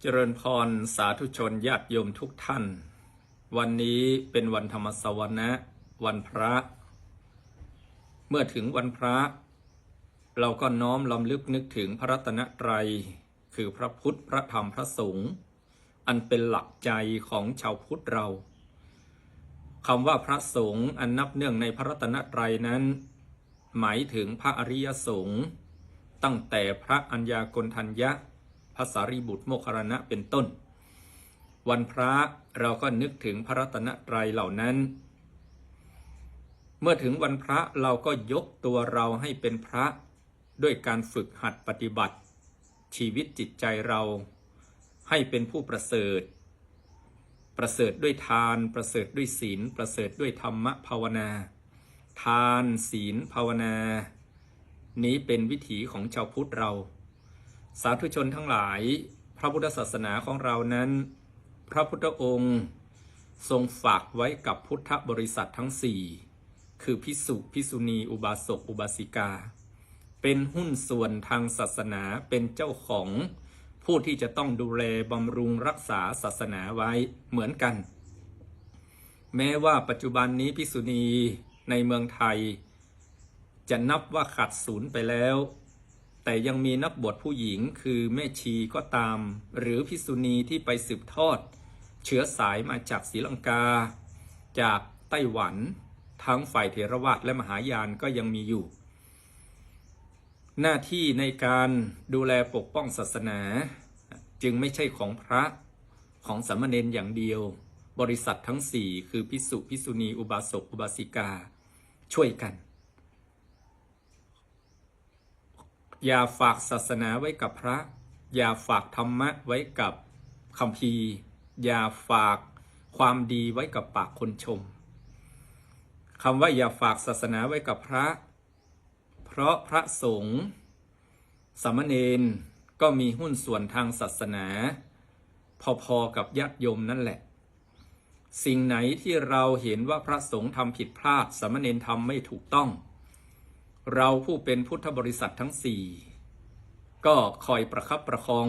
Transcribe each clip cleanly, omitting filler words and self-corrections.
เจริญพรสาธุชนญาติโยมทุกท่าน วันนี้เป็นวันธรรมสวนะวันพระ เมื่อถึงวันพระเราก็น้อมรำลึกนึกถึงพระรัตนตรัยคือพระพุทธพระธรรมพระสงฆ์อันเป็นหลักใจของชาวพุทธเราคำว่าพระสงฆ์อันนับเนื่องในพระรัตนตรัยนั้นหมายถึงพระอริยสงฆ์ตั้งแต่พระอัญญากณฑัญญะพระสารีบุตรโมคคัลลานะเป็นต้นวันพระเราก็นึกถึงพระรัตนตรัยเหล่านั้นเมื่อถึงวันพระเราก็ยกตัวเราให้เป็นพระด้วยการฝึกหัดปฏิบัติชีวิตจิตใจเราให้เป็นผู้ประเสริฐด้วยทานประเสริฐด้วยศีลประเสริฐด้วยธรรมภาวนาทานศีลภาวนานี้เป็นวิถีของชาวพุทธเราสาธุชนทั้งหลายพระพุทธศาสนาของเรานั้นพระพุทธองค์ทรงฝากไว้กับพุทธบริษัททั้งสี่คือภิกษุภิกษุณีอุบาสกอุบาสิกาเป็นหุ้นส่วนทางศาสนาเป็นเจ้าของผู้ที่จะต้องดูแลบำรุงรักษาศาสนาไว้เหมือนกันแม้ว่าปัจจุบันนี้ภิกษุณีในเมืองไทยจะนับว่าขาดศูนย์ไปแล้วแต่ยังมีนักบวชผู้หญิงคือแม่ชีก็ตามหรือภิกษุณีที่ไปสืบทอดเชื้อสายมาจากศรีลังกาจากไต้หวันทั้งฝ่ายเถรวาทและมหายานก็ยังมีอยู่หน้าที่ในการดูแลปกป้องศาสนาจึงไม่ใช่ของพระของสามเณรอย่างเดียวบริษัททั้งสี่คือภิกษุภิกษุณีอุบาสกอุบาสิกาช่วยกันอย่าฝากศาสนาไว้กับพระอย่าฝากธรรมะไว้กับคัมภีร์อย่าฝากความดีไว้กับปากคนชมคำว่าอย่าฝากศาสนาไว้กับพระเพราะพระสงฆ์สามเณรก็มีหุ้นส่วนทางศาสนาพอๆกับญาติโยมนั่นแหละสิ่งไหนที่เราเห็นว่าพระสงฆ์ทำผิดพลาดสามเณรทำไม่ถูกต้องเราผู้เป็นพุทธบริษัททั้งสี่ก็คอยประคับประคอง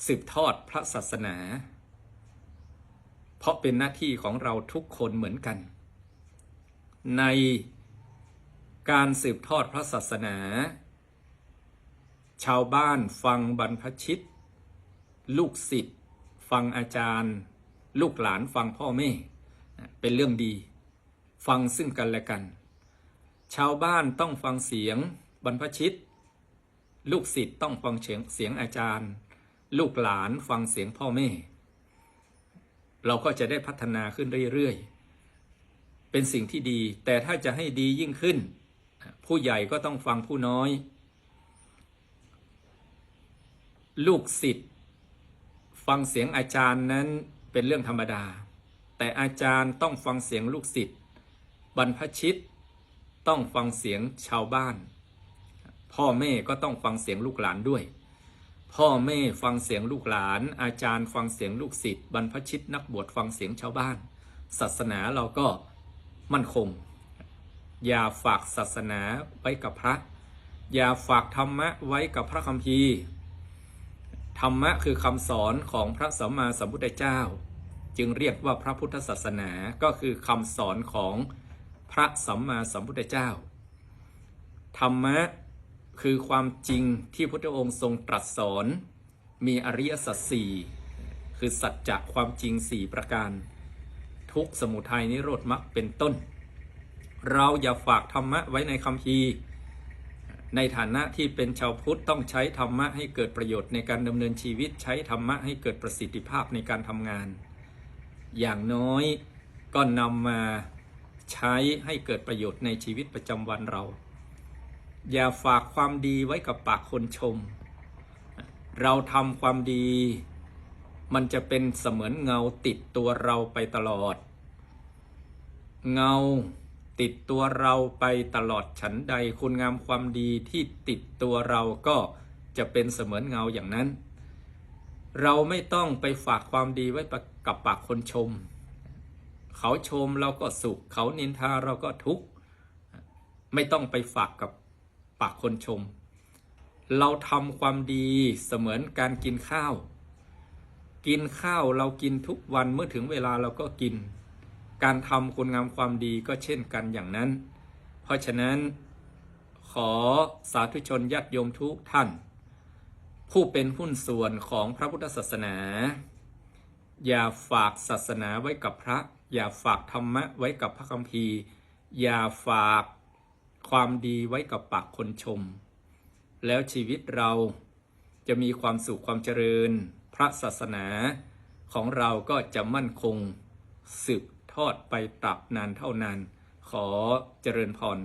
สืบทอดพระศาสนาเพราะเป็นหน้าที่ของเราทุกคนเหมือนกันในการสืบทอดพระศาสนาชาวบ้านฟังบรรพชิตลูกศิษย์ฟังอาจารย์ลูกหลานฟังพ่อแม่เป็นเรื่องดีฟังซึ่งกันและกันชาวบ้านต้องฟังเสียงบรรพชิตลูกศิษย์ต้องฟังเสียงอาจารย์ลูกหลานฟังเสียงพ่อแม่เราก็จะได้พัฒนาขึ้นเรื่อยๆเป็นสิ่งที่ดีแต่ถ้าจะให้ดียิ่งขึ้นผู้ใหญ่ก็ต้องฟังผู้น้อยลูกศิษย์ฟังเสียงอาจารย์นั้นเป็นเรื่องธรรมดาแต่อาจารย์ต้องฟังเสียงลูกศิษย์บรรพชิตต้องฟังเสียงชาวบ้านพ่อแม่ก็ต้องฟังเสียงลูกหลานด้วยพ่อแม่ฟังเสียงลูกหลานอาจารย์ฟังเสียงลูกศิษย์บรรพชิตนักบวชฟังเสียงชาวบ้านศาสนาเราก็มั่นคงอย่าฝากศาสนาไว้กับพระอย่าฝากธรรมะไว้กับพระคัมภีร์ธรรมะคือคำสอนของพระสัมมาสัมพุทธเจ้าจึงเรียกว่าพระพุทธศาสนาก็คือคำสอนของพระสัมมาสัมพุทธเจ้าธรรมะคือความจริงที่พระพุทธองค์ทรงตรัสสอนมีอริยสัจสี่คือสัจจะความจริงสี่ประการทุกข์สมุทัยนิโรธมรรคเป็นต้นเราอย่าฝากธรรมะไว้ในคัมภีร์ในฐานะที่เป็นชาวพุทธต้องใช้ธรรมะให้เกิดประโยชน์ในการดำเนินชีวิตใช้ธรรมะให้เกิดประสิทธิภาพในการทำงานอย่างน้อยก็นำมาใช้ให้เกิดประโยชน์ในชีวิตประจำวันเราอย่าฝากความดีไว้กับปากคนชมเราทำความดีมันจะเป็นเสมือนเงาติดตัวเราไปตลอดเงาติดตัวเราไปตลอดฉันใดคุณงามความดีที่ติดตัวเราก็จะเป็นเสมือนเงาอย่างนั้นเราไม่ต้องไปฝากความดีไว้กับปากคนชมเขาชมเราก็สุขเขานินทาเราก็ทุกข์ไม่ต้องไปฝากกับปากคนชมเราทำความดีเสมือนการกินข้าว กินข้าวเรากินทุกวันเมื่อถึงเวลาเราก็กิน การทำคุณงามความดีก็เช่นกันอย่างนั้น เพราะฉะนั้นขอสาธุชนญาติโยมทุกท่าน ผู้เป็นหุ้นส่วนของพระพุทธศาสนา อย่าฝากศาสนาไว้กับพระ อย่าฝากธรรมะไว้กับพระคัมภีร์ อย่าฝากความดีไว้กับปากคนชม แล้วชีวิตเราจะมีความสุขความเจริญ พระศาสนาของเราก็จะมั่นคงสืบทอดไปตราบนานเท่านาน ขอเจริญพร